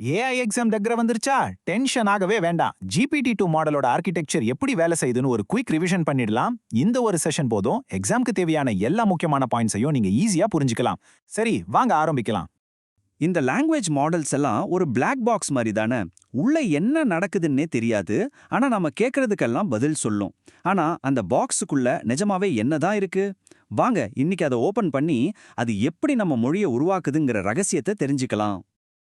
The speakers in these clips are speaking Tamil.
ஏஐ எக்ஸாம் டெக்ர வந்துருச்சா? டென்ஷன் ஆகவே வேண்டாம். GPT-2 மாடலோட ஆர்கிடெக்சர் எப்படி வேலை செய்யுதுன்னு ஒரு குயிக் ரிவிஷன் பண்ணிடலாம். இந்த ஒரு செஷன் போதும் எக்ஸாம்க்கு தேவையான எல்லா முக்கியமான பாயிண்ட்ஸையும் நீங்க ஈஸியா புரிஞ்சுக்கலாம். சரி, வாங்க ஆரம்பிக்கலாம். இந்த லாங்குவேஜ் மாடல்ஸ் எல்லாம் ஒரு பிளாக் பாக்ஸ் மாதிரி தானே. உள்ள என்ன நடக்குதுன்னே தெரியாது. ஆனா நம்ம கேட்கறதுக்கெல்லாம் பதில் சொல்லும். ஆனா அந்த பாக்ஸுக்குள்ள நிஜமாவே என்னதான் இருக்கு? வாங்க இன்னைக்கு அதை ஓபன் பண்ணி அது எப்படி நம்ம மொழியை உருவாக்குதுங்கிற ரகசியத்தை தெரிஞ்சுக்கலாம்.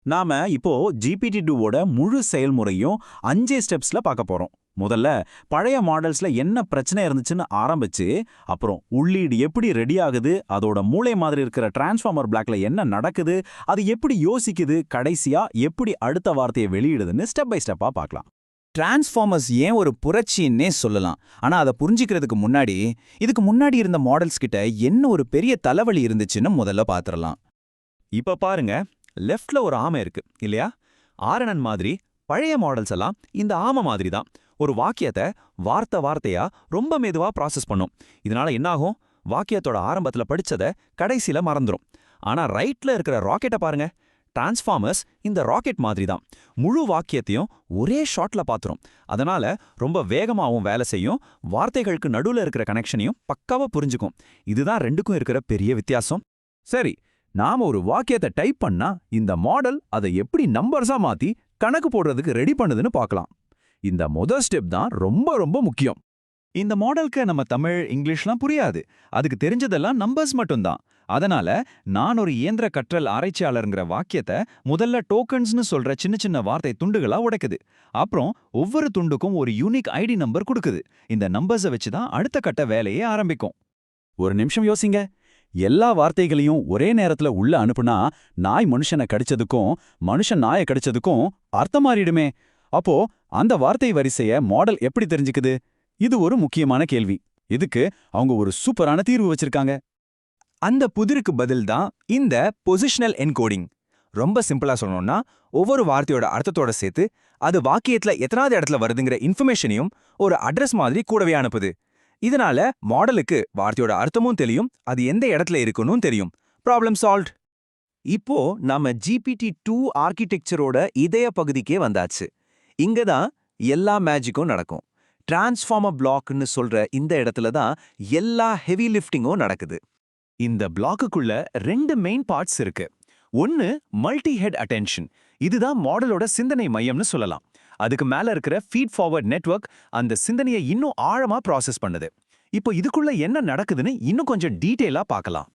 நாம இப்போ GPT-2வோட முழு செயல்முறையும் 5 ஸ்டெப்ஸ்ல பார்க்க போறோம். முதல்ல பழைய மாடல்ஸ்ல என்ன பிரச்சனை இருந்துச்சுன்னு ஆரம்பிச்சு, அப்புறம் உள்ளீடு எப்படி ரெடி ஆகுது, அதோட மூளை மாதிரி இருக்கிற டிரான்ஸ்ஃபார்மர் பிளாக்ல என்ன நடக்குது, அது எப்படி யோசிக்குது, கடைசியா எப்படி அடுத்த வார்த்தையை வெளியிடுதுன்னு ஸ்டெப் பை ஸ்டெப்பா பார்க்கலாம். டிரான்ஸ்ஃபார்மர்ஸ் ஏன் ஒரு புரட்சின்னே சொல்லலாம். ஆனா அதை புரிஞ்சிக்கிறதுக்கு முன்னாடி இதுக்கு முன்னாடி இருந்த மாடல்ஸ் கிட்ட என்ன ஒரு பெரிய தலைவலி இருந்துச்சுன்னு முதல்ல பாத்திரலாம். இப்ப பாருங்க, லெஃப்ட்ல ஒரு ஆமை இருக்கு இல்லையா? ஆரணன் மாதிரி பழைய மாடல்ஸ் எல்லாம் இந்த ஆமை மாதிரி தான். ஒரு வாக்கியத்தை வார்த்தையா ரொம்ப மெதுவா ப்ராசஸ் பண்ணும். இதனால என்னாகும்? வாக்கியத்தோட ஆரம்பத்துல படிச்சதை கடைசியில மறந்துடும். ஆனா ரைட்ல இருக்கிற ராக்கெட்டை பாருங்க. டிரான்ஸ்ஃபார்மர்ஸ் இந்த ராக்கெட் மாதிரி தான். முழு வாக்கியத்தையும் ஒரே ஷாட்ல பாத்துரும். அதனால ரொம்ப வேகமாவும் வேலை செய்யும். வார்த்தைகளுக்கு நடுவுல இருக்கிற கனெக்ஷனையும் பக்காவா புரிஞ்சுக்கும். இதுதான் ரெண்டுக்கும் இருக்கிற பெரிய வித்தியாசம். சரி, நாம ஒரு வாக்கியத்தை டைப் பண்ணா இந்த மாடல் அதை எப்படி நம்பர்ஸா மாத்தி கணக்கு போடுறதுக்கு ரெடி பண்ணுதுன்னு பார்க்கலாம். இந்த முதல் ஸ்டெப் தான் ரொம்ப ரொம்ப முக்கியம். இந்த மாடலுக்கு நம்ம தமிழ், இங்கிலீஷ்லாம் புரியாது. அதுக்கு தெரிஞ்சதெல்லாம் நம்பர்ஸ் மட்டும்தான். அதனால நான் ஒரு இயந்திர கற்றல் ஆராய்ச்சியாளருங்கிற வாக்கியத்தை முதல்ல டோக்கன்ஸ்னு சொல்ற சின்ன சின்ன வார்த்தை துண்டுகளா உடைக்குது. அப்புறம் ஒவ்வொரு துண்டுக்கும் ஒரு யூனிக் ஐடி நம்பர் கொடுக்குது. இந்த நம்பர்ஸை வச்சு தான் அடுத்த கட்ட வேலையே ஆரம்பிக்கும். ஒரு நிமிஷம் யோசிங்க. எல்லா வார்த்தைகளையும் ஒரே நேரத்துல உள்ள அனுப்புனா நாய் மனுஷனை கடிச்சதுக்கும் மனுஷன் நாயை கடிச்சதுக்கும் அர்த்தம் மாறிடுமே. அப்போ அந்த வார்த்தை வரிசைய மாடல் எப்படி தெரிஞ்சுக்குது? இது ஒரு முக்கியமான கேள்வி. இதுக்கு அவங்க ஒரு சூப்பரான தீர்வு வச்சிருக்காங்க. அந்த புதிருக்கு பதில் தான் இந்த பொசிஷனல் என்கோடிங். ரொம்ப சிம்பிளா சொல்லணும்னா, ஒவ்வொரு வார்த்தையோட அர்த்தத்தோட சேர்த்து அது வாக்கியத்துல எத்தனாவது இடத்துல வருதுங்கிற இன்ஃபர்மேஷனையும் ஒரு அட்ரஸ் மாதிரி கூடவே அனுப்புது. இதனால மாடலுக்கு வார்த்தையோட அர்த்தமும் தெரியும், அது எந்த இடத்துல இருக்குன்னு தெரியும். Problem solved. இப்போ நாம GPT-2 ஆர்கிடெக்சரோட இதய பகுதிக்கே வந்தாச்சு. இங்க தான் எல்லா மேஜிக்கும் நடக்கும். டிரான்ஸ்ஃபார்மர் பிளாக்னு சொல்ற இந்த இடத்துல தான் எல்லா ஹெவி லிஃப்டிங்கும் நடக்குது. இந்த பிளாக்குக்குள்ள 2 மெயின் பார்ட்ஸ் இருக்கு. ஒன்னு மல்டி ஹெட் அட்டென்ஷன். இதுதான் மாடலோட சிந்தனை மையம்னு சொல்லலாம். அதுக்கு மேல இருக்கிற ஃபீட் ஃபார்வர்ட் நெட்வொர்க் அந்த சிந்தனையை இன்னும் ஆழமா ப்ராசஸ் பண்ணுது. இப்போ இதுக்குள்ள என்ன நடக்குதுன்னு இன்னும் கொஞ்சம் டீட்டெயிலா பார்க்கலாம்.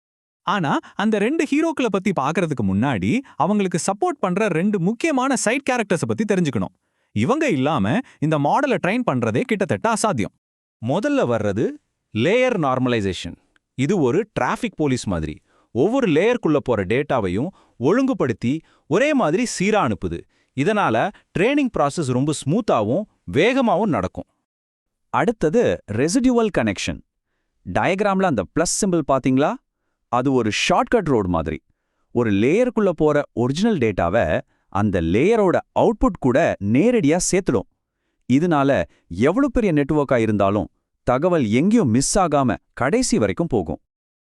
ஆனா அந்த 2 ஹீரோக்களை பத்தி பார்க்கறதுக்கு முன்னாடி அவங்களுக்கு சப்போர்ட் பண்ற 2 முக்கியமான சைட் கேரக்டர்ஸை பத்தி தெரிஞ்சுக்கணும். இவங்க இல்லாம இந்த மாடலை ட்ரெயின் பண்றதே கிட்டத்தட்ட அசாத்தியம். முதல்ல வர்றது லேயர் நார்மலைசேஷன். இது ஒரு டிராஃபிக் போலீஸ் மாதிரி. ஒவ்வொரு லேயருக்குள்ள போற டேட்டாவையும் ஒழுங்குபடுத்தி ஒரே மாதிரி சீரா அனுப்புது. இதனால ட்ரெய்னிங் ப்ராசஸ் ரொம்ப ஸ்மூத்தாவும் வேகமாவும் நடக்கும். அடுத்தது ரெசிடுவல் கனெக்ஷன். டயக்ராம்ல அந்த பிளஸ் சிம்பிள் பாத்தீங்களா? அது ஒரு ஷார்ட்கட் ரோடு மாதிரி. ஒரு லேயருக்குள்ள போற ஒரிஜினல் டேட்டாவை அந்த லேயரோட அவுட்புட் கூட நேரடியா சேர்த்துடும். இதனால எவ்வளவு பெரிய நெட்வொர்க்கா இருந்தாலும் தகவல் எங்கேயும் மிஸ் ஆகாம கடைசி வரைக்கும் போகும்.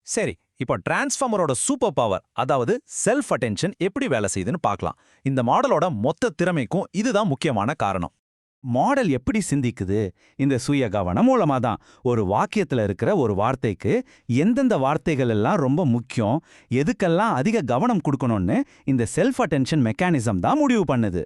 சரி, இப்போ டிரான்ஸ்ஃபார்மரோட சூப்பர் பவர், அதாவது செல்ஃப் அட்டென்ஷன் எப்படி வேலை செய்யுதுன்னு பார்க்கலாம். இந்த மாடலோட மொத்த திறமைக்கும் இதுதான் முக்கியமான காரணம். மாடல் எப்படி சிந்திக்குது? இந்த சுய கவனம் மூலமா தான். ஒரு வாக்கியத்துல இருக்கிற ஒரு வார்த்தைக்கு எந்தெந்த வார்த்தைகள் எல்லாம் ரொம்ப முக்கியம், எதுக்கெல்லாம் அதிக கவனம் கொடுக்கணும்னு இந்த செல்ஃப் அட்டென்ஷன் மெக்கானிசம் தான் முடிவு பண்ணுது.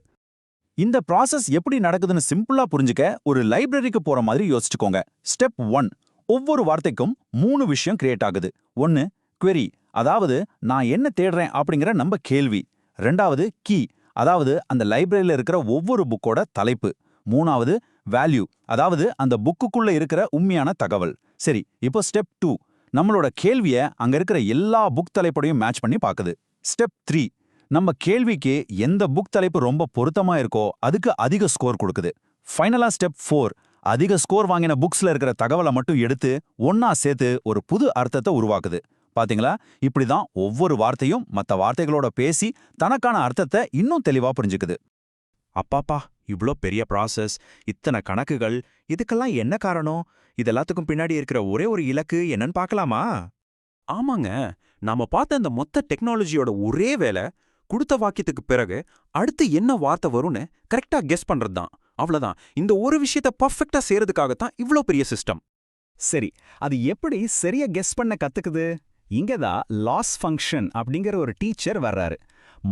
இந்த ப்ராசஸ் எப்படி நடக்குதுன்னு சிம்பிளா புரிஞ்சுக்க ஒரு லைப்ரரிக்கு போற மாதிரி யோசிச்சுக்கோங்க. ஸ்டெப் 1, ஒவ்வொரு வார்த்தைக்கும் 3 விஷயம் கிரியேட் ஆகுது. 1 query, அதாவது நான் என்ன தேடுறேன் அப்படிங்கிற நம்ம கேள்வி. 2வது கீ, அதாவது அந்த லைப்ரரியில இருக்கிற ஒவ்வொரு புக்கோட தலைப்பு. 3வது வேல்யூ, அதாவது அந்த புக்குக்குள்ள இருக்கிற உண்மையான தகவல். சரி, இப்போ ஸ்டெப் 2, நம்மளோட கேள்வியை அங்க இருக்கிற எல்லா புக் தலைப்போடையும் மேட்ச் பண்ணி பார்க்குது. ஸ்டெப் 3, நம்ம கேள்விக்கு எந்த புக் தலைப்பு ரொம்ப பொருத்தமா இருக்கோ அதுக்கு அதிக ஸ்கோர் கொடுக்குது. ஃபைனலா ஸ்டெப் 4, அதிக ஸ்கோர் வாங்கின புக்ஸ்ல இருக்கிற தகவலை மட்டும் எடுத்து ஒன்னா சேர்த்து ஒரு புது அர்த்தத்தை உருவாக்குது. பாத்தீங்களா? இப்படிதான் ஒவ்வொரு வார்த்தையும் மற்ற வார்த்தைகளோட பேசி தனக்கான அர்த்தத்தை இன்னும் தெளிவா புரிஞ்சுக்குது. அப்பாப்பா, இவ்ளோ பெரிய ப்ராசஸ், இத்தனை கணக்குகள், இதுக்கெல்லாம் என்ன காரணம்? இதெல்லாத்துக்கும் பின்னாடி இருக்கிற ஒரே ஒரு இலக்கு என்னன்னு பார்க்கலாமா? ஆமாங்க, நாம பார்த்த அந்த மொத்த டெக்னாலஜியோட ஒரே வேலை கொடுத்த வாக்கியத்துக்கு பிறகு அடுத்து என்ன வார்த்தை வரும்னு கரெக்டா கெஸ் பண்றது தான். அவ்வளவுதான். இந்த ஒரு விஷயத்த பர்ஃபெக்ட்டா செய்யறதுக்காகத்தான் இவ்ளோ பெரிய சிஸ்டம். சரி, அது எப்படி சரியா கெஸ் பண்ண கத்துக்குது? இங்கதான் லாஸ் ஃபங்க்ஷன் அப்படிங்கிற ஒரு டீச்சர் வர்றாரு.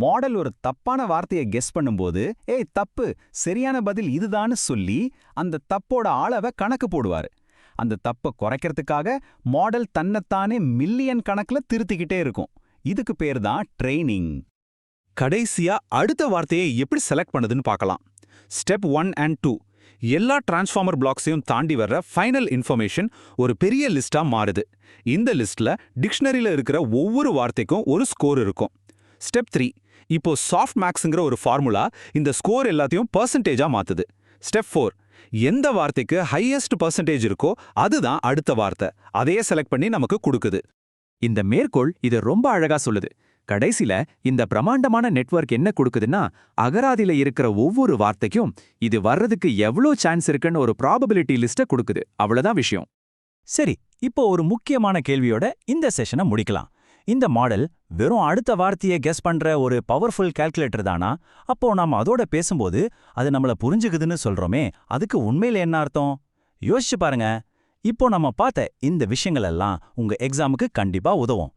மாடல் ஒரு தப்பான வார்த்தையை கெஸ் பண்ணும்போது, ஏய் தப்பு, சரியான பதில் இதுதான்னு சொல்லி அந்த தப்போட அளவை கணக்கு போடுவாரு. அந்த தப்பை குறைக்கிறதுக்காக மாடல் தன்னைத்தானே மில்லியன் கணக்குல திருத்திக்கிட்டே இருக்கும். இதுக்கு பேர் தான் ட்ரெய்னிங். கடைசியா அடுத்த வார்த்தையை எப்படி செலக்ட் பண்ணுதுன்னு பார்க்கலாம். ஸ்டெப் 1 and 2 எல்லா டிரான்ஸ்ஃபார்மர் பிளாக்ஸையும் தாண்டி வர்ற ஃபைனல் இன்ஃபர்மேஷன் ஒரு பெரிய லிஸ்டா மாறுது. இந்த லிஸ்ட்ல டிக்ஷனரியில இருக்கிற ஒவ்வொரு வார்த்தைக்கும் ஒரு ஸ்கோர் இருக்கும். ஸ்டெப் 3 இப்போ சாஃப்ட் மேக்ஸ்ங்கிற ஒரு ஃபார்முலா இந்த ஸ்கோர் எல்லாத்தையும் பர்சன்டேஜா மாத்துது. ஸ்டெப் 4 எந்த வார்த்தைக்கு ஹையஸ்ட் பர்சன்டேஜ் இருக்கோ அதுதான் அடுத்த வார்த்தை. அதையே செலக்ட் பண்ணி நமக்கு கொடுக்குது. இந்த மேற்கோள் இதை ரொம்ப அழகா சொல்லுது. கடைசில இந்த பிரமாண்டமான நெட்வொர்க் என்ன கொடுக்குதுன்னா, அகராதியில இருக்கிற ஒவ்வொரு வார்த்தைக்கும் இது வர்றதுக்கு எவ்வளோ சான்ஸ் இருக்குன்னு ஒரு ப்ராபபிலிட்டி லிஸ்ட்டை கொடுக்குது. அவ்வளவுதான் விஷயம். சரி, இப்போ ஒரு முக்கியமான கேள்வியோட இந்த செஷனை முடிக்கலாம். இந்த மாடல் வெறும் அடுத்த வார்த்தையை கெஸ் பண்ற ஒரு பவர்ஃபுல் கால்குலேட்டர் தானா? அப்போ நாம அதோட பேசும்போது அது நம்மள புரிஞ்சுக்குதுன்னு சொல்றோமே, அதுக்கு உண்மையில என்ன அர்த்தம்? யோசிச்சு பாருங்க. இப்போ நம்ம பார்த்த இந்த விஷயங்கள் எல்லாம் உங்க எக்ஸாமுக்கு கண்டிப்பா உதவும்.